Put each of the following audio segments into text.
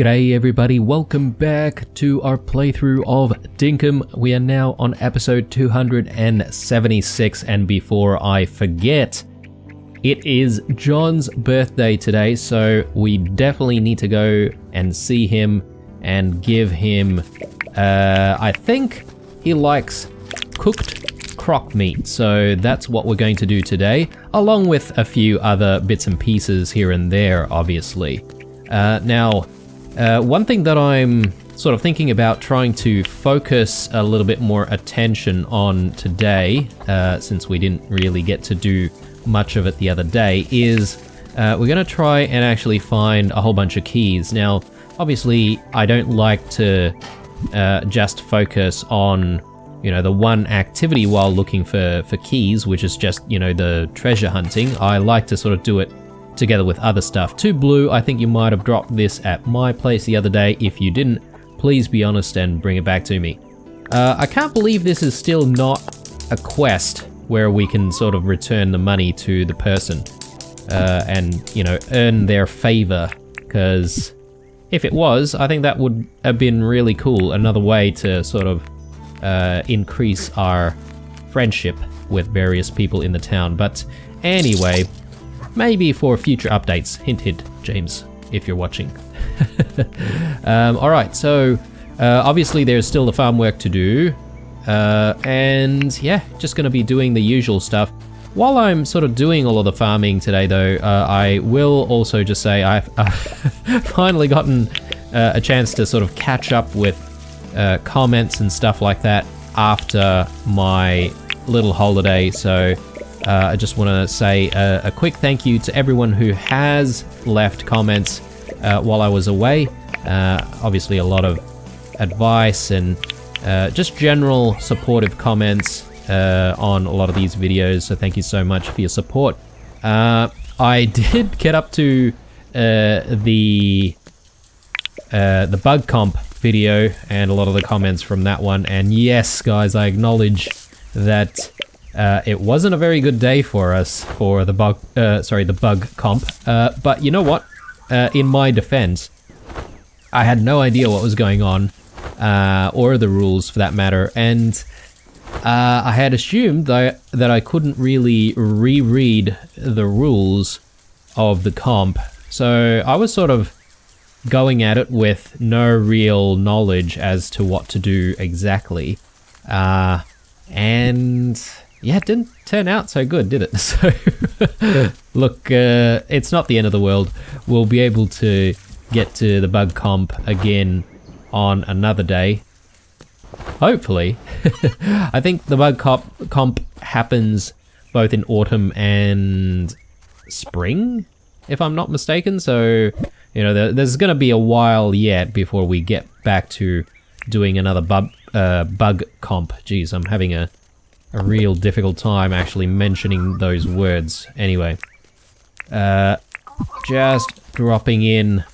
G'day everybody, welcome back to our playthrough of Dinkum. We are now on episode 276, and before I forget, it is John's birthday today, so we definitely need to go and see him and give him, I think he likes cooked croc meat, so that's what we're going to do today, along with a few other bits and pieces here and there, obviously. One thing that I'm sort of thinking about trying to focus a little bit more attention on today, since we didn't really get to do much of it the other day, is we're going to try and actually find a whole bunch of keys. Now, obviously, I don't like to just focus on, you know, the one activity while looking for keys, which is just, you know, the treasure hunting. I like to sort of do it together with other stuff. 2Blue, I think you might have dropped this at my place the other day. If you didn't, please be honest and bring it back to me. I can't believe this is still not a quest where we can sort of return the money to the person and, you know, earn their favor, because if it was, I think that would have been really cool. Another way to sort of increase our friendship with various people in the town. But anyway, maybe for future updates. Hint, hint, James, if you're watching. Alright, so obviously there's still the farm work to do. And yeah, just going to be doing the usual stuff. While I'm sort of doing all of the farming today, though, I will also just say I've finally gotten a chance to sort of catch up with comments and stuff like that after my little holiday, so I just want to say a quick thank you to everyone who has left comments while I was away. Obviously a lot of advice and just general supportive comments on a lot of these videos, so thank you so much for your support. I did get up to the bug comp video and a lot of the comments from that one, and yes guys, I acknowledge that it wasn't a very good day for us for the bug comp, but you know what? In my defense, I had no idea what was going on, or the rules for that matter, and I had assumed that I couldn't really reread the rules of the comp, so I was sort of going at it with no real knowledge as to what to do exactly, and yeah, it didn't turn out so good, did it? So, look, it's not the end of the world. We'll be able to get to the bug comp again on another day. Hopefully. I think the bug comp happens both in autumn and spring, if I'm not mistaken. So, you know, there's going to be a while yet before we get back to doing another bug comp. Jeez, I'm having a real difficult time actually mentioning those words. Anyway, just dropping in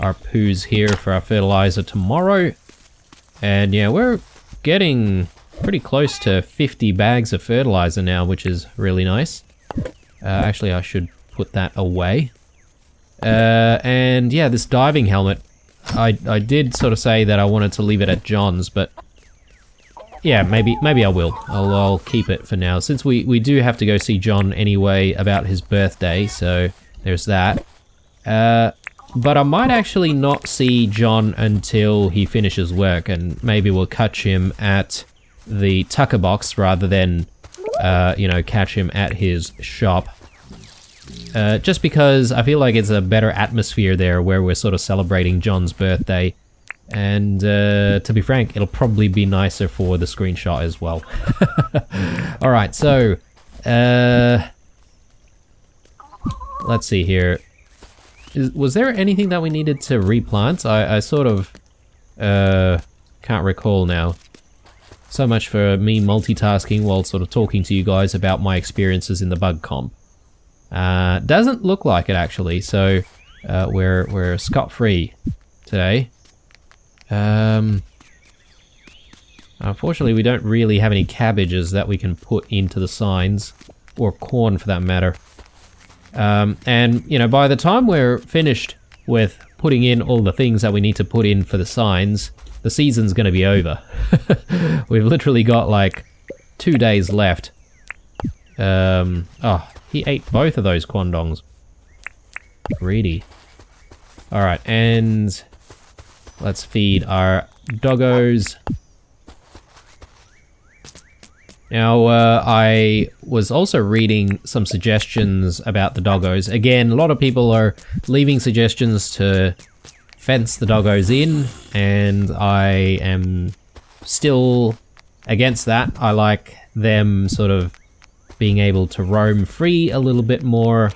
our poos here for our fertilizer tomorrow. And yeah, we're getting pretty close to 50 bags of fertilizer now, which is really nice. Actually, I should put that away. And yeah, this diving helmet, I did sort of say that I wanted to leave it at John's, but yeah, maybe I will. I'll keep it for now, since we do have to go see John anyway about his birthday, so there's that. But I might actually not see John until he finishes work, and maybe we'll catch him at the Tucker Box rather than, you know, catch him at his shop. Just because I feel like it's a better atmosphere there where we're sort of celebrating John's birthday. And to be frank, it'll probably be nicer for the screenshot as well. Alright, so let's see here. Was there anything that we needed to replant? I sort of can't recall now. So much for me multitasking while sort of talking to you guys about my experiences in the bug comp. Doesn't look like it actually, so we're scot-free today. Unfortunately, we don't really have any cabbages that we can put into the signs, or corn for that matter. And, you know, by the time we're finished with putting in all the things that we need to put in for the signs, the season's going to be over. We've literally got like 2 days left. Oh, he ate both of those quandongs. Greedy. Alright, and let's feed our doggos. Now, I was also reading some suggestions about the doggos. Again, a lot of people are leaving suggestions to fence the doggos in, and I am still against that. I like them sort of being able to roam free a little bit more.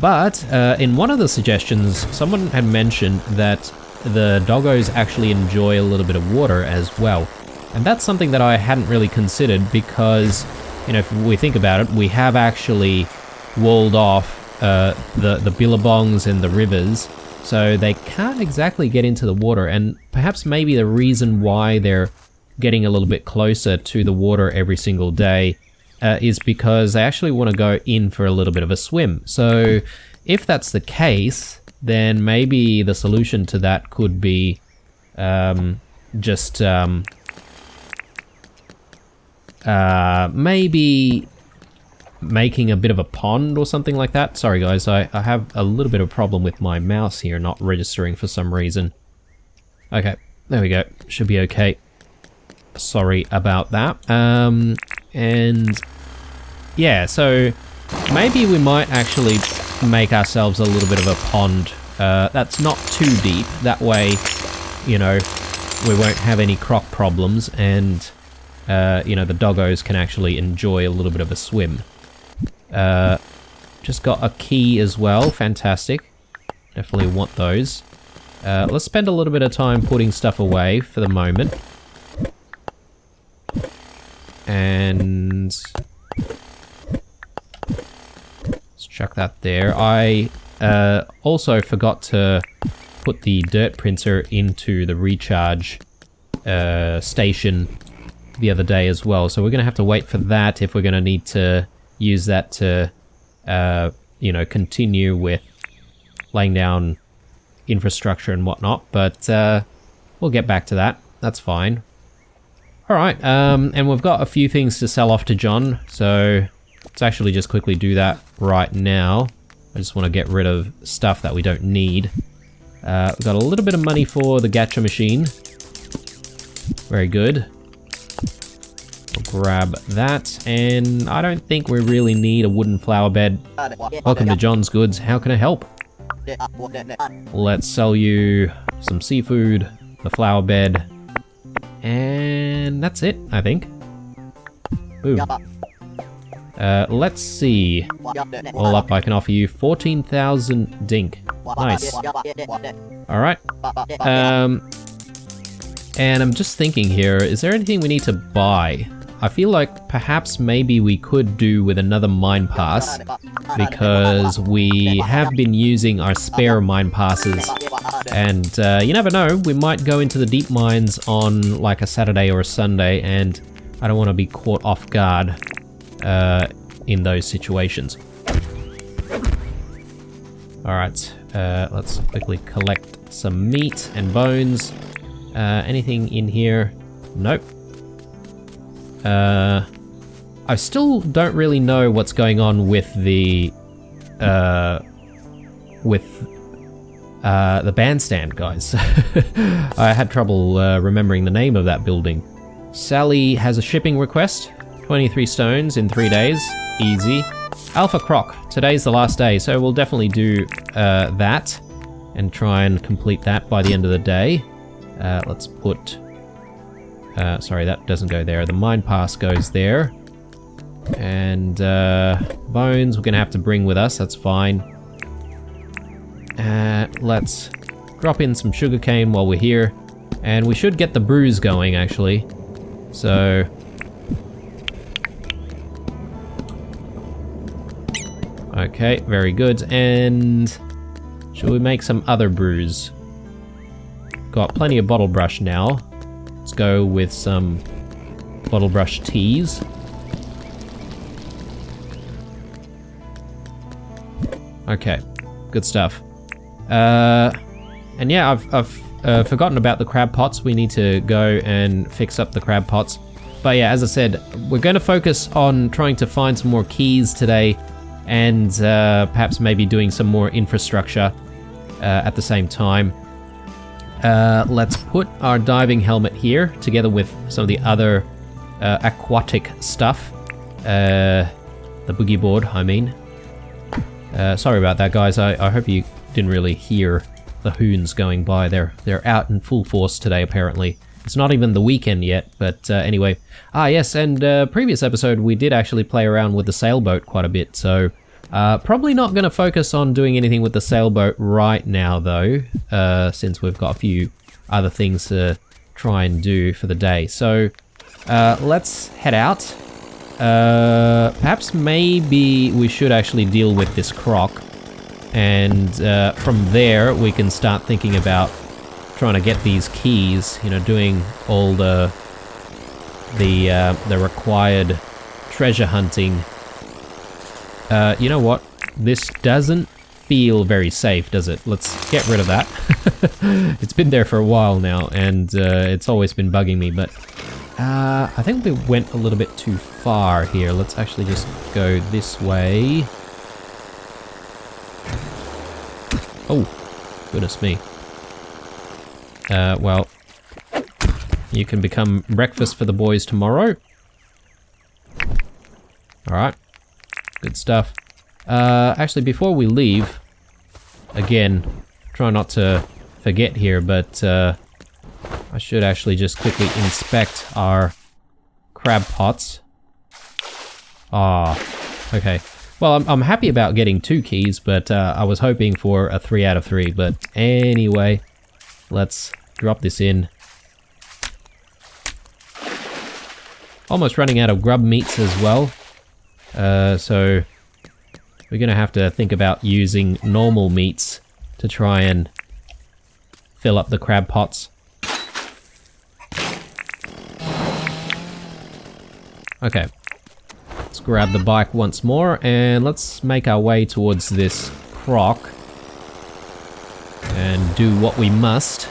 But in one of the suggestions, someone had mentioned that the doggos actually enjoy a little bit of water as well. And that's something that I hadn't really considered because, you know, if we think about it, we have actually walled off the billabongs and the rivers, so they can't exactly get into the water. And perhaps maybe the reason why they're getting a little bit closer to the water every single day is because they actually want to go in for a little bit of a swim. So if that's the case, then maybe the solution to that could be maybe making a bit of a pond or something like that. Sorry guys, I have a little bit of a problem with my mouse here not registering for some reason. Okay, there we go. Should be okay. Sorry about that. And yeah, so maybe we might actually make ourselves a little bit of a pond that's not too deep. That way, you know, we won't have any croc problems, and you know, the doggos can actually enjoy a little bit of a swim. Just got a key as well. Fantastic. Definitely want those. Let's spend a little bit of time putting stuff away for the moment. And let's chuck that there. I also forgot to put the dirt printer into the recharge station the other day as well, so we're gonna have to wait for that if we're gonna need to use that to you know, continue with laying down infrastructure and whatnot, but we'll get back to that. That's fine. Alright, and we've got a few things to sell off to John, so let's actually just quickly do that right now. I just want to get rid of stuff that we don't need. We've got a little bit of money for the gacha machine. Very good. We'll grab that, and I don't think we really need a wooden flower bed. Welcome to John's Goods, how can I help? Let's sell you some seafood, the flower bed, and that's it, I think. Boom. Let's see. All up, I can offer you 14,000 dink. Nice. Alright. And I'm just thinking here, is there anything we need to buy? I feel like perhaps maybe we could do with another mine pass, because we have been using our spare mine passes, and you never know, we might go into the deep mines on like a Saturday or a Sunday, and I don't want to be caught off guard in those situations. Alright, let's quickly collect some meat and bones. Anything in here? Nope. I still don't really know what's going on with the bandstand, guys. I had trouble remembering the name of that building. Sally has a shipping request. 23 stones in 3 days. Easy. Alpha Croc. Today's the last day, so we'll definitely do that and try and complete that by the end of the day. Let's put... sorry, that doesn't go there. The mine pass goes there. And bones we're going to have to bring with us. That's fine. Let's drop in some sugarcane while we're here. And we should get the brews going, actually. So... okay, very good. And should we make some other brews? Got plenty of bottle brush now. Let's go with some bottle brush teas. Okay, good stuff. And yeah, I've forgotten about the crab pots. We need to go and fix up the crab pots. But yeah, as I said, we're going to focus on trying to find some more keys today, and perhaps maybe doing some more infrastructure at the same time. Let's put our diving helmet here together with some of the other aquatic stuff. The boogie board, I mean. Sorry about that, guys. I hope you didn't really hear the hoons going by. They're out in full force today, apparently. It's not even the weekend yet, but anyway. Ah, yes, and previous episode we did actually play around with the sailboat quite a bit, so probably not going to focus on doing anything with the sailboat right now, though, since we've got a few other things to try and do for the day. So let's head out. Perhaps maybe we should actually deal with this croc, and from there we can start thinking about trying to get these keys, you know, doing all the required treasure hunting. You know what? This doesn't feel very safe, does it? Let's get rid of that. It's been there for a while now, and it's always been bugging me, but I think we went a little bit too far here. Let's actually just go this way. Oh, goodness me. Well, you can become breakfast for the boys tomorrow. Alright, good stuff. Actually, before we leave, again, try not to forget here, but I should actually just quickly inspect our crab pots. Ah, okay. Well, I'm happy about getting 2 keys, but I was hoping for a 3 out of 3. But anyway, let's drop this in. Almost running out of grub meats as well. So we're going to have to think about using normal meats to try and fill up the crab pots. Okay, let's grab the bike once more and let's make our way towards this croc and do what we must.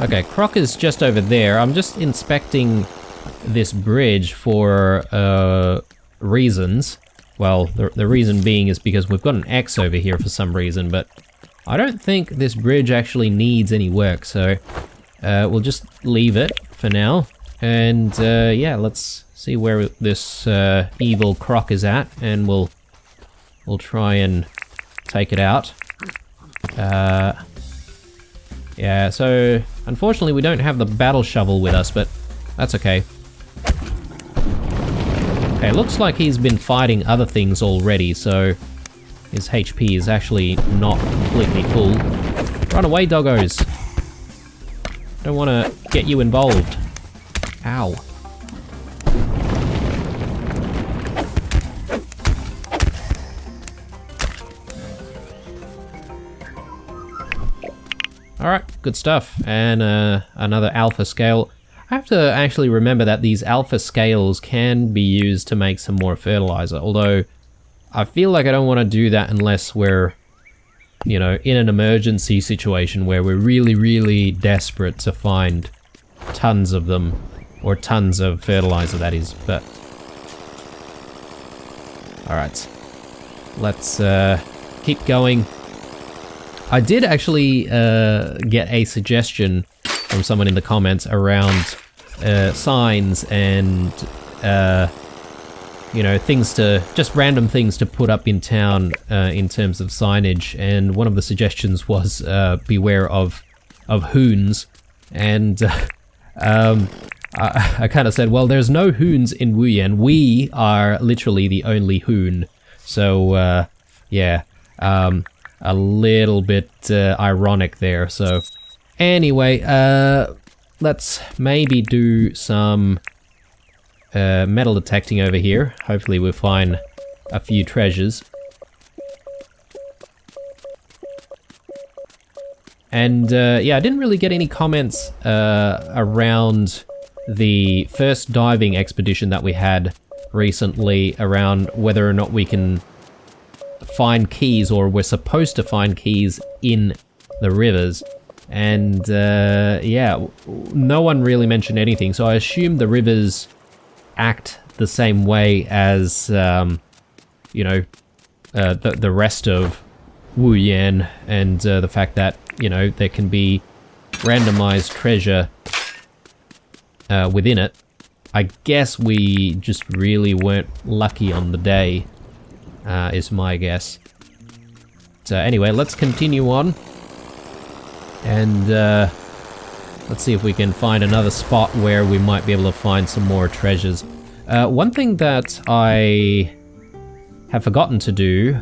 Okay, croc is just over there. I'm just inspecting this bridge for reasons. Well, the reason being is because we've got an X over here for some reason, but I don't think this bridge actually needs any work, so we'll just leave it for now. And yeah, let's see where this evil croc is at, and we'll try and take it out. Yeah, so unfortunately we don't have the battle shovel with us, but that's okay. Okay, looks like he's been fighting other things already, so his HP is actually not completely full. Run away, doggos! Don't want to get you involved. Ow. Alright, good stuff. And another alpha scale. I have to actually remember that these alpha scales can be used to make some more fertilizer, although I feel like I don't want to do that unless we're, you know, in an emergency situation where we're really, really desperate to find tons of them, or tons of fertilizer, that is, but... Alright, let's keep going. I did actually get a suggestion from someone in the comments around signs and, you know, things to, just random things to put up in town in terms of signage, and one of the suggestions was beware of hoons, and I kind of said, well, there's no hoons in Wuyan, we are literally the only hoon, so yeah, a little bit ironic there, so... Anyway, let's maybe do some metal detecting over here. Hopefully we'll find a few treasures. And yeah, I didn't really get any comments around the first diving expedition that we had recently around whether or not we can find keys, or we're supposed to find keys in the rivers. And yeah, no one really mentioned anything, so I assume the rivers act the same way as you know, the rest of Wu Yan, and the fact that, you know, there can be randomized treasure within it. I guess we just really weren't lucky on the day, is my guess. So anyway, let's continue on, and let's see if we can find another spot where we might be able to find some more treasures. One thing that I have forgotten to do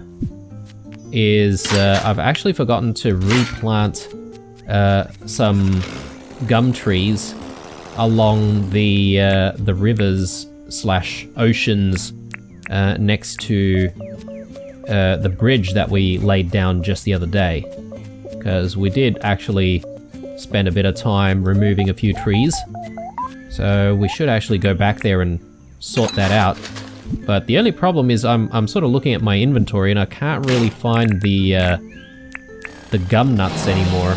is I've actually forgotten to replant some gum trees along the rivers / oceans next to the bridge that we laid down just the other day, because we did actually spend a bit of time removing a few trees, so we should actually go back there and sort that out. But the only problem is I'm sort of looking at my inventory and I can't really find the gum nuts anymore.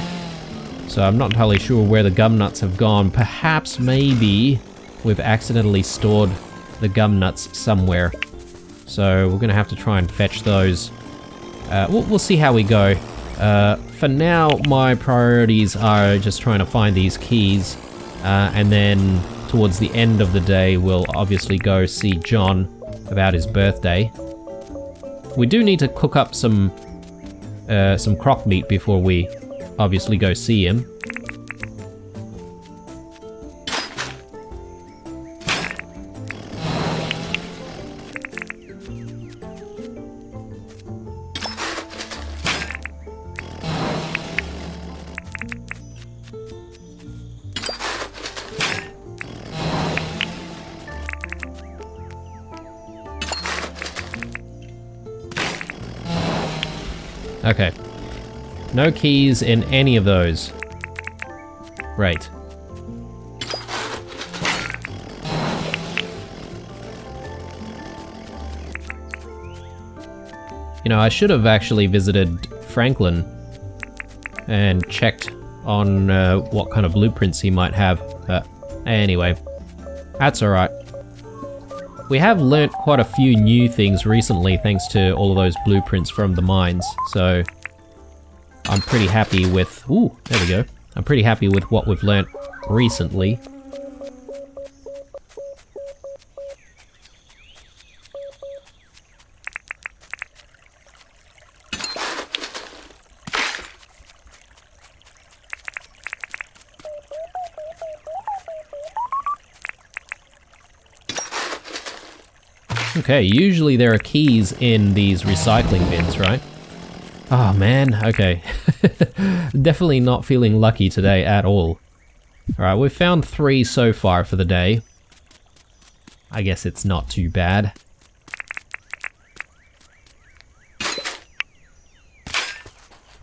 So I'm not entirely sure where the gum nuts have gone. Perhaps maybe we've accidentally stored the gum nuts somewhere. So we're gonna have to try and fetch those. We'll see how we go. For now, my priorities are just trying to find these keys, and then towards the end of the day, we'll obviously go see John about his birthday. We do need to cook up some croc meat before we obviously go see him. Okay. No keys in any of those. Great. You know, I should have actually visited Franklin and checked on what kind of blueprints he might have. But anyway, that's alright. We have learnt quite a few new things recently thanks to all of those blueprints from the mines, so I'm pretty happy with... Ooh, there we go. I'm pretty happy with what we've learnt recently. Okay, usually there are keys in these recycling bins, right? Oh man, okay. Definitely not feeling lucky today at all. Alright, we've found 3 so far for the day. I guess it's not too bad.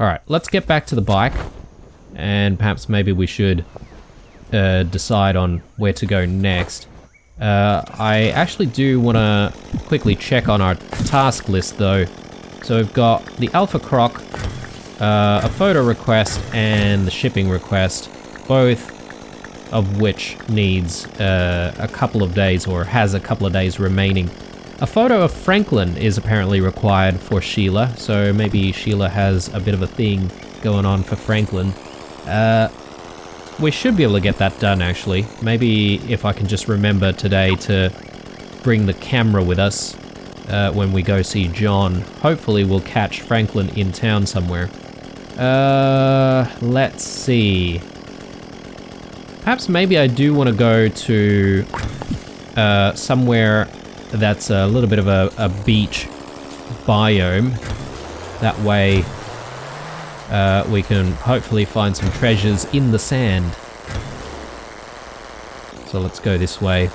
Alright, let's get back to the bike. And perhaps maybe we should decide on where to go next. I actually do want to quickly check on our task list though. So we've got the Alpha Croc, a photo request, and the shipping request, both of which needs a couple of days, or has a couple of days remaining. A photo of Franklin is apparently required for Sheila, so maybe Sheila has a bit of a thing going on for Franklin. We should be able to get that done, actually. Maybe if I can just remember today to bring the camera with us when we go see John. Hopefully we'll catch Franklin in town somewhere. Let's see. Perhaps maybe I do want to go to somewhere that's a little bit of a beach biome. That way we can hopefully find some treasures in the sand. So let's go this way.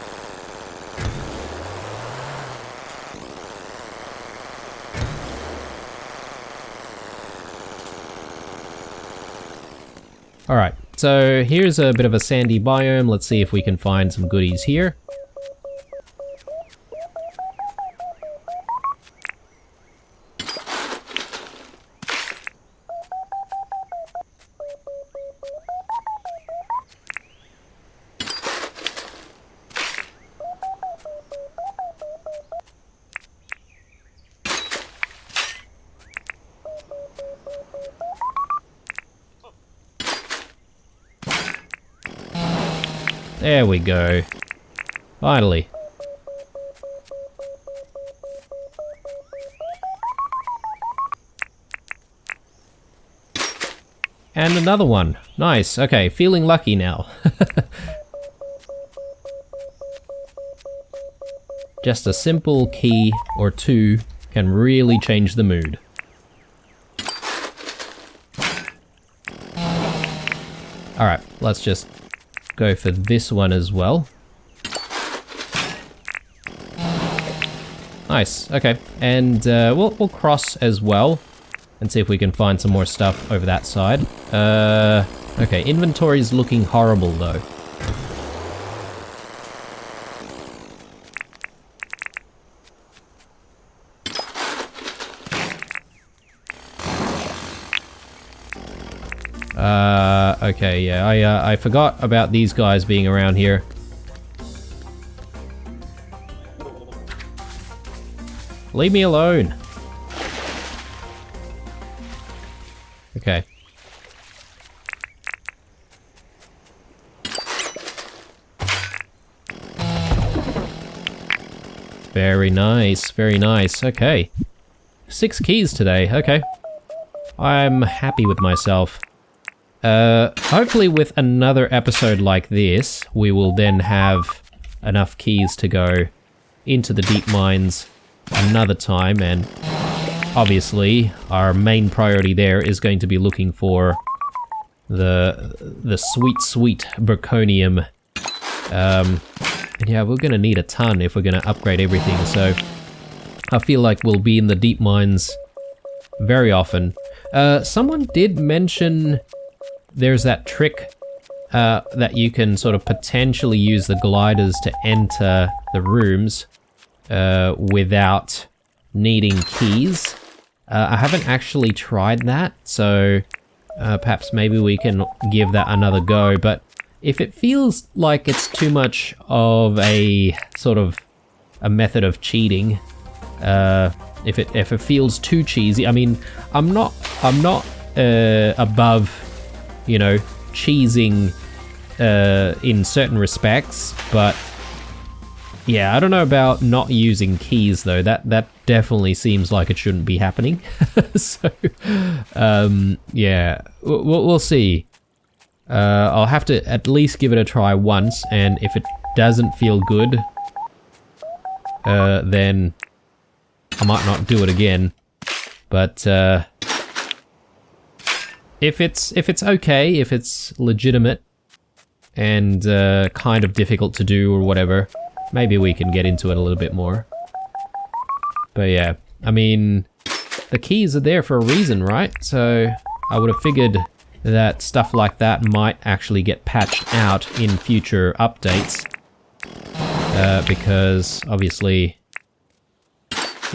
Alright, so here's a bit of a sandy biome. Let's see if we can find some goodies here. There we go. Finally. And another one. Nice. Okay, feeling lucky now. Just a simple key or two can really change the mood. Alright, let's just go for this one as well. Nice, okay. And we'll cross as well and see if we can find some more stuff over that side. Okay, inventory's looking horrible though. Okay, yeah, I forgot about these guys being around here. Leave me alone. Okay. Very nice, very nice. Okay. 6 keys today, okay. I'm happy with myself. Hopefully with another episode like this, we will then have enough keys to go into the deep mines another time, and obviously our main priority there is going to be looking for the sweet Burconium. And yeah, we're gonna need a ton if we're gonna upgrade everything, so I feel like we'll be in the deep mines very often. Someone did mention there's that trick that you can sort of potentially use the gliders to enter the rooms without needing keys. I haven't actually tried that, so perhaps maybe we can give that another go, but if it feels like it's too much of a sort of a method of cheating, if it feels too cheesy, I mean, I'm not above, you know, cheesing in certain respects, but yeah, I don't know about not using keys though. That definitely seems like it shouldn't be happening. So yeah, we'll see. I'll have to at least give it a try once, and if it doesn't feel good, then I might not do it again. But if it's okay, if it's legitimate and kind of difficult to do or whatever, maybe we can get into it a little bit more. But yeah, I mean, the keys are there for a reason, right? So I would have figured that stuff like that might actually get patched out in future updates. Because obviously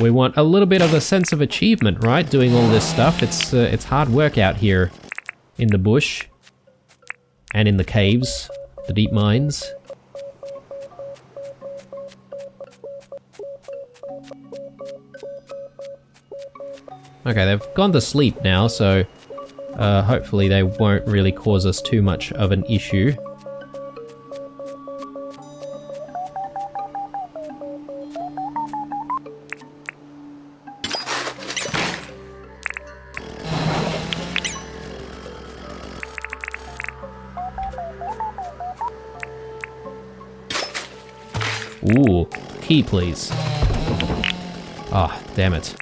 we want a little bit of a sense of achievement, right? Doing all this stuff. It's hard work out here in the bush and in the caves, the deep mines. Okay, they've gone to sleep now, so hopefully they won't really cause us too much of an issue. Ooh, key please. Ah, damn it.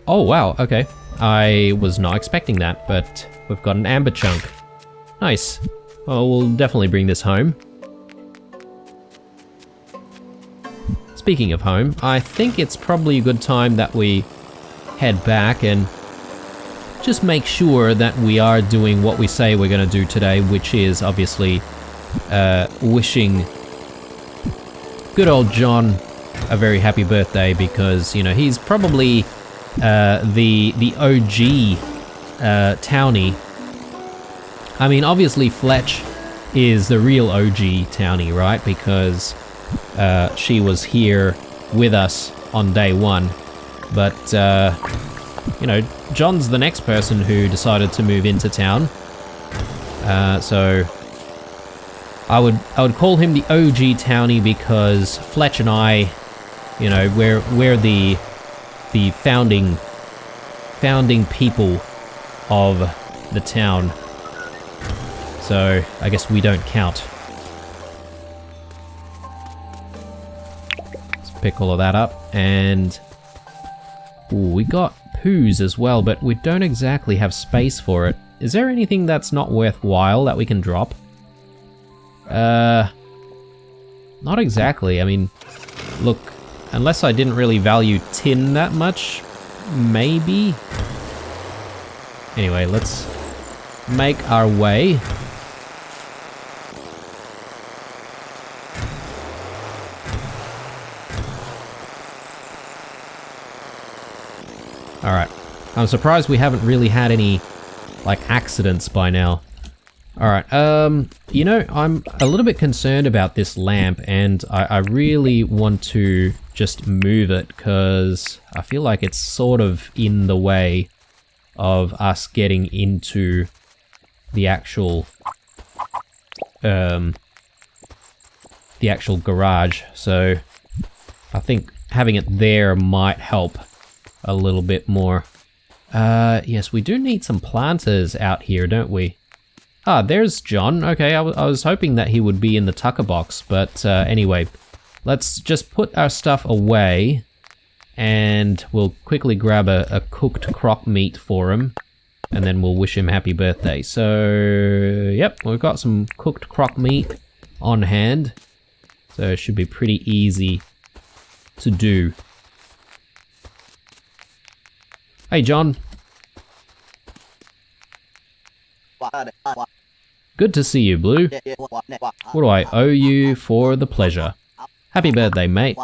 Oh wow, okay. I was not expecting that, but we've got an amber chunk. Nice. Oh, we'll definitely bring this home. It's speaking of home, I think it's probably a good time that we head back and just make sure that we are doing what we say we're going to do today, which is obviously wishing good old John a very happy birthday, because, you know, he's probably the OG townie. I mean, obviously Fletch is the real OG townie, right? Because she was here with us on day one. But, you know, John's the next person who decided to move into town. So I would call him the OG townie, because Fletch and I, you know, we're the founding people of the town. So I guess we don't count. Let's pick all of that up, and ooh, we got poos as well, but we don't exactly have space for it. Is there anything that's not worthwhile that we can drop? Not exactly. I mean, look, unless I didn't really value tin that much, maybe. Anyway, let's make our way. Alright. I'm surprised we haven't really had any, like, accidents by now. Alright, you know, I'm a little bit concerned about this lamp, and I really want to just move it, because I feel like it's sort of in the way of us getting into the actual garage. So I think having it there might help a little bit more. Yes, we do need some planters out here, don't we? Ah, there's John. Okay, I was hoping that he would be in the tucker box, but anyway, let's just put our stuff away, and we'll quickly grab a cooked croc meat for him, and then we'll wish him happy birthday. So, yep, we've got some cooked croc meat on hand, so it should be pretty easy to do. Hey, John. Good to see you, Blue. What do I owe you for the pleasure? Happy birthday, mate.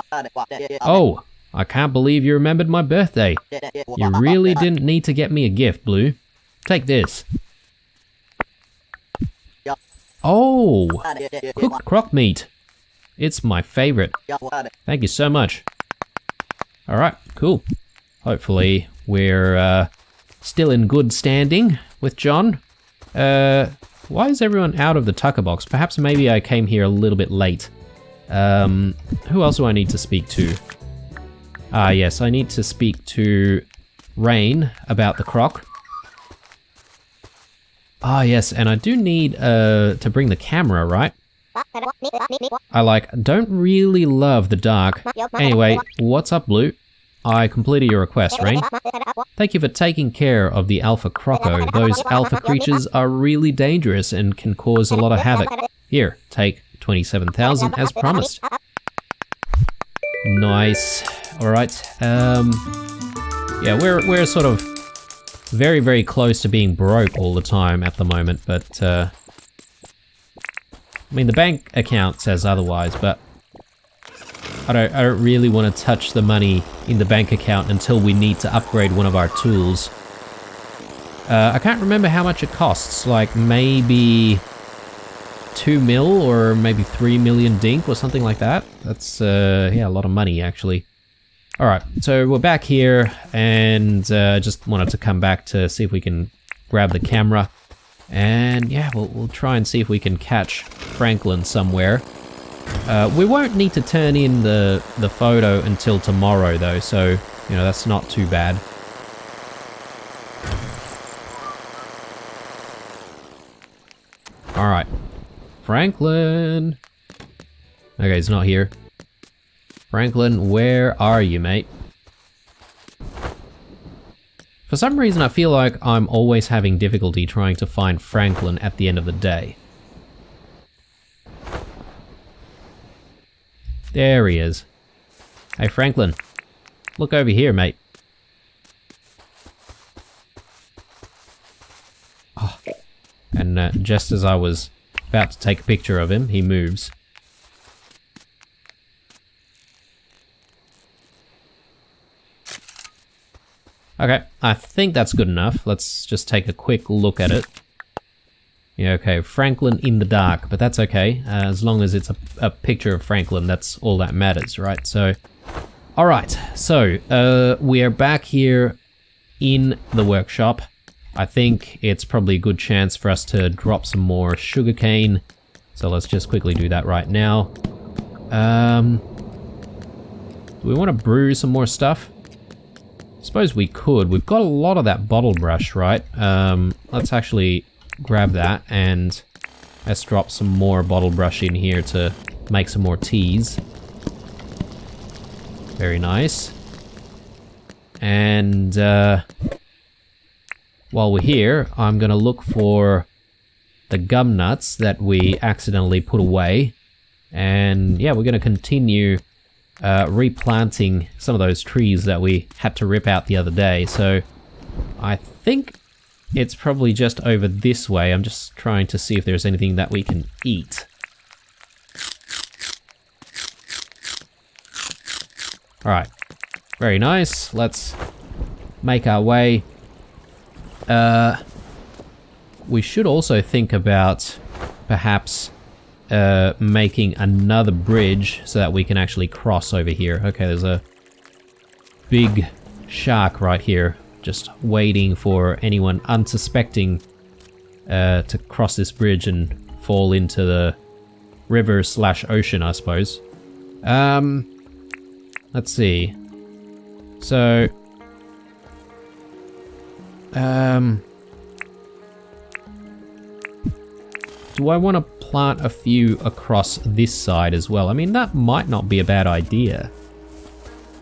Oh, I can't believe you remembered my birthday. You really didn't need to get me a gift, Blue. Take this. Oh, cooked croc meat. It's my favorite. Thank you so much. Alright, cool. Hopefully we're still in good standing with John. Why is everyone out of the tucker box? Perhaps maybe I came here a little bit late. Who else do I need to speak to? Ah, yes, I need to speak to Rain about the croc. Ah, yes, and I do need to bring the camera, right? I don't really love the dark. Anyway, what's up, Blue? I completed your request, Rain. Thank you for taking care of the alpha croco. Those alpha creatures are really dangerous and can cause a lot of havoc. Here, take 27,000 as promised. Nice. Alright, yeah, we're sort of very, very close to being broke all the time at the moment, but, I mean, the bank account says otherwise, but I don't really want to touch the money in the bank account until we need to upgrade one of our tools. I can't remember how much it costs, like maybe 2 mil or maybe 3 million dink or something like that. That's, yeah, a lot of money actually. Alright, so we're back here, and just wanted to come back to see if we can grab the camera. And yeah, we'll try and see if we can catch Franklin somewhere. We won't need to turn in the photo until tomorrow though, so, you know, that's not too bad. Alright. Franklin! Okay, he's not here. Franklin, where are you, mate? For some reason, I feel like I'm always having difficulty trying to find Franklin at the end of the day. There he is. Hey, Franklin. Look over here, mate. Oh. And just as I was about to take a picture of him, he moves. Okay, I think that's good enough. Let's just take a quick look at it. Yeah, okay, Franklin in the dark, but that's okay. As long as it's a picture of Franklin, that's all that matters, right? So, alright, so we are back here in the workshop. I think it's probably a good chance for us to drop some more sugarcane. So let's just quickly do that right now. Do we want to brew some more stuff? Suppose we could. We've got a lot of that bottle brush, right? Let's actually grab that and let's drop some more bottle brush in here to make some more teas. Very nice. And while we're here, I'm gonna look for the gum nuts that we accidentally put away. And yeah, we're gonna continue replanting some of those trees that we had to rip out the other day. So I think it's probably just over this way. I'm just trying to see if there's anything that we can eat. Alright, very nice. Let's make our way. We should also think about perhaps making another bridge so that we can actually cross over here. Okay, there's a big shark right here, just waiting for anyone unsuspecting to cross this bridge and fall into the river slash ocean, I suppose. Let's see. So, do I want to plant a few across this side as well? I mean, that might not be a bad idea.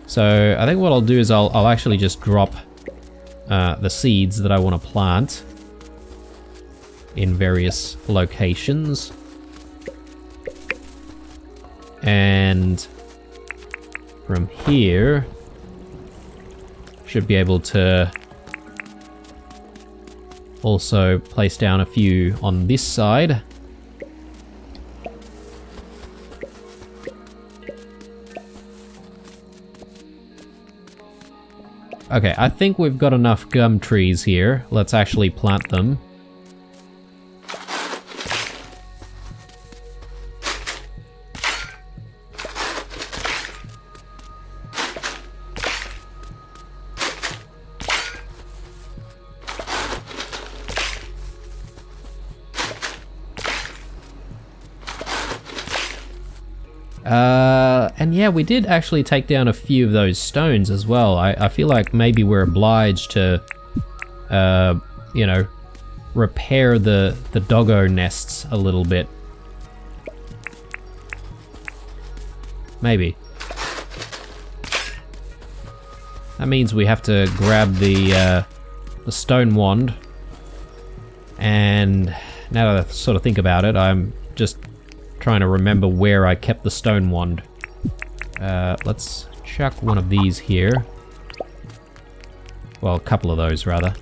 So I think what I'll do is I'll actually just drop the seeds that I want to plant in various locations. And from here, should be able to also place down a few on this side. Okay, I think we've got enough gum trees here. Let's actually plant them. And yeah, we did actually take down a few of those stones as well. I feel like maybe we're obliged to, you know, repair the doggo nests a little bit. Maybe. That means we have to grab the stone wand. And now that I sort of think about it, I'm just trying to remember where I kept the stone wand. Let's chuck one of these here. Well, a couple of those, rather.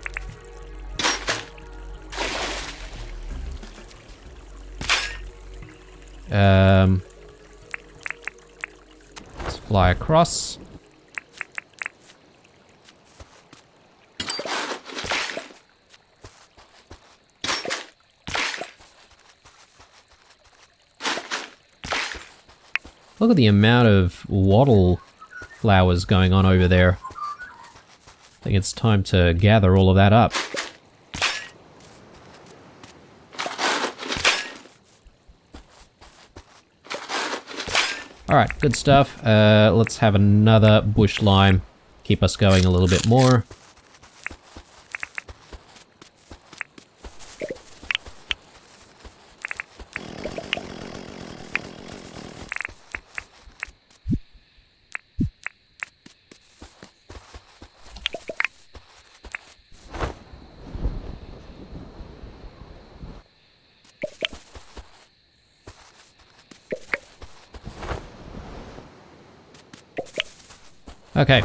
Let's fly across. Look at the amount of wattle flowers going on over there. I think it's time to gather all of that up. Alright, good stuff. Let's have another bush lime. Keep us going a little bit more. Okay.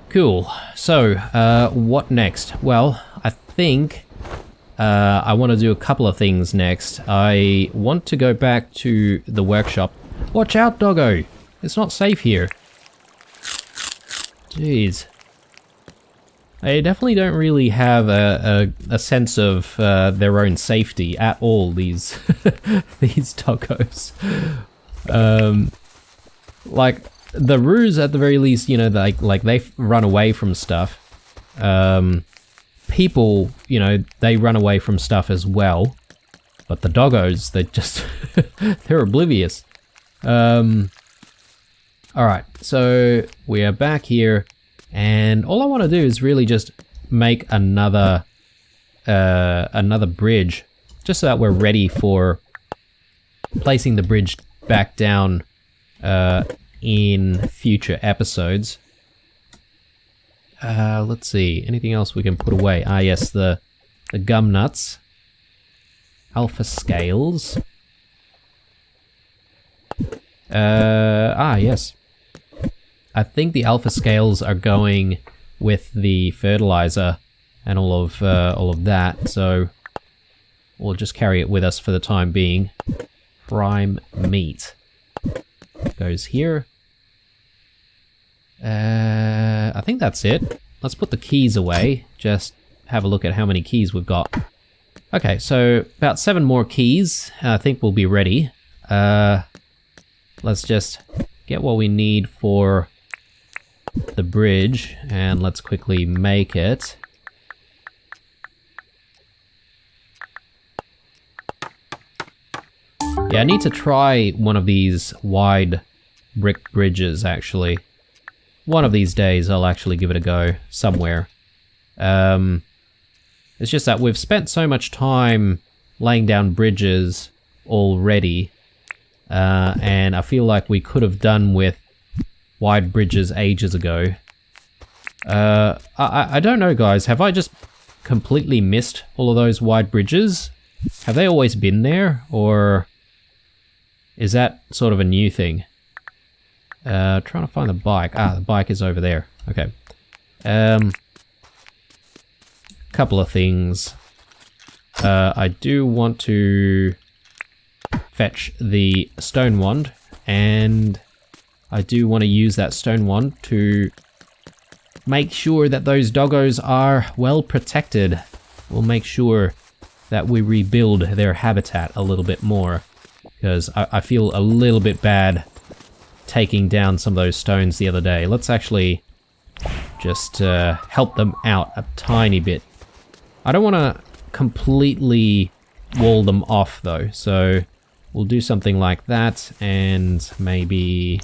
Cool. So, what next? Well, I think I want to do a couple of things next. I want to go back to the workshop. Watch out, doggo! It's not safe here. Jeez. They definitely don't really have a sense of their own safety at all, these these doggos. Like, the roos at the very least, you know, like they run away from stuff. People, you know, they run away from stuff as well. But the doggos, they just, they're oblivious. Alright, so we are back here. And all I want to do is really just make another bridge, just so that we're ready for placing the bridge back down in future episodes. Let's see, anything else we can put away? Ah, yes, the gum nuts, alpha scales. Yes. I think the alpha scales are going with the fertilizer and all of that, so we'll just carry it with us for the time being. Prime meat goes here. I think that's it. Let's put the keys away. Just have a look at how many keys we've got. Okay, so about 7 more keys. I think we'll be ready. Let's just get what we need for the bridge, and let's quickly make it. Yeah, I need to try one of these wide brick bridges, actually. One of these days I'll actually give it a go somewhere. It's just that we've spent so much time laying down bridges already, and I feel like we could have done with wide bridges ages ago. I don't know, guys. Have I just completely missed all of those wide bridges? Have they always been there, or is that sort of a new thing? Trying to find the bike. Ah, the bike is over there. Okay. Couple of things. I do want to fetch the stone wand, and I do want to use that stone wand to make sure that those doggos are well protected. We'll make sure that we rebuild their habitat a little bit more, because I feel a little bit bad taking down some of those stones the other day. Let's actually just help them out a tiny bit. I don't want to completely wall them off though, so we'll do something like that, and maybe...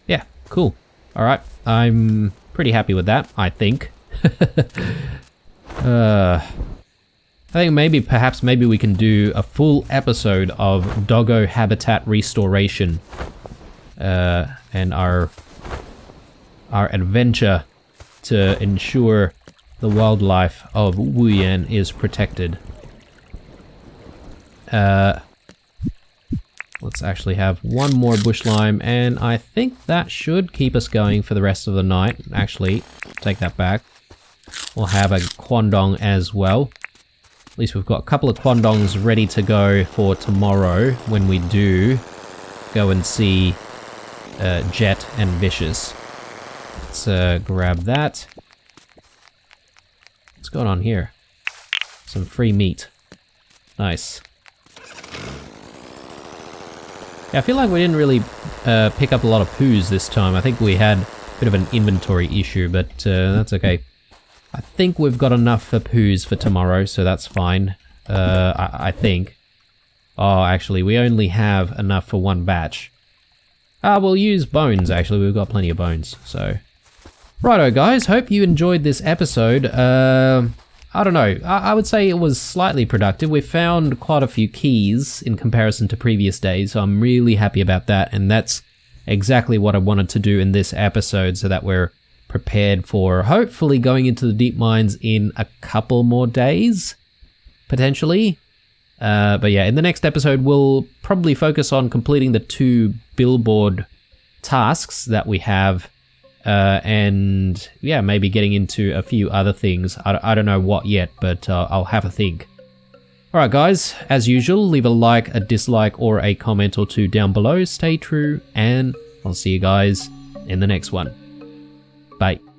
yeah, cool. Alright, I'm pretty happy with that, I think. I think perhaps we can do a full episode of doggo habitat restoration, and our adventure to ensure the wildlife of Wuyan is protected. Let's actually have one more bush lime, and I think that should keep us going for the rest of the night. Actually, take that back. We'll have a quandong as well. At least we've got a couple of quandongs ready to go for tomorrow when we do go and see Jet and Vicious. Let's grab that. What's going on here? Some free meat. Nice. Yeah, I feel like we didn't really pick up a lot of poos this time. I think we had a bit of an inventory issue, but that's okay. I think we've got enough for poos for tomorrow, so that's fine. I think. Oh, actually, we only have enough for one batch. We'll use bones, actually. We've got plenty of bones, so... Righto, guys. Hope you enjoyed this episode. I don't know. I would say it was slightly productive. We found quite a few keys in comparison to previous days, so I'm really happy about that, and that's exactly what I wanted to do in this episode, so that we're prepared for hopefully going into the deep mines in a couple more days, potentially. But yeah, in the next episode, we'll probably focus on completing the 2 billboard tasks that we have. And yeah, maybe getting into a few other things. I don't know what yet, but I'll have a think. Alright guys, as usual, leave a like, a dislike, or a comment or two down below. Stay true, and I'll see you guys in the next one. Bye.